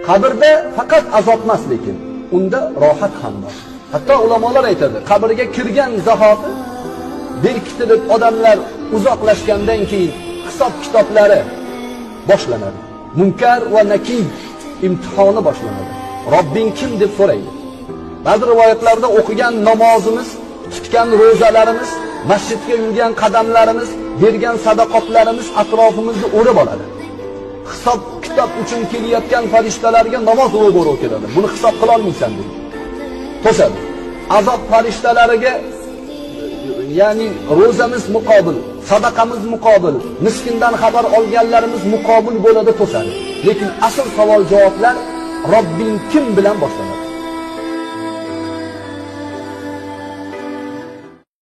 Qabrda faqat azob emas, lekin unda rohat ham bor. Hatto ulamolar aytadi, qabrga kirgan zahoti berkitilib odamlar uzoqlashgandan keyin hisob kitoblari boshlanadi. Munkar va nakir imtihoni boshlanadi. Robbing kim deb so'raydi. Ba'zi rivoyatlarda o'qigan namozimiz, tutgan ro'zalarimiz, masjidga yurgan qadamlarimiz, bergan sadaqotlarimiz atrofimizni o'rab oladi. Hisob kitob uchun kelayotgan farishtalarga namoz o'g'irib keladi. Buni hisob qila olmaysan deydi. To'sadi. Azob farishtalariga ya'ni ro'zamiz muqobil, sadaqamiz muqobil, miskindan xabar olganlarimiz muqobil bo'ladi, to'sadi. Lekin asl savol javoblar Robbing kim bilan boshlanadi.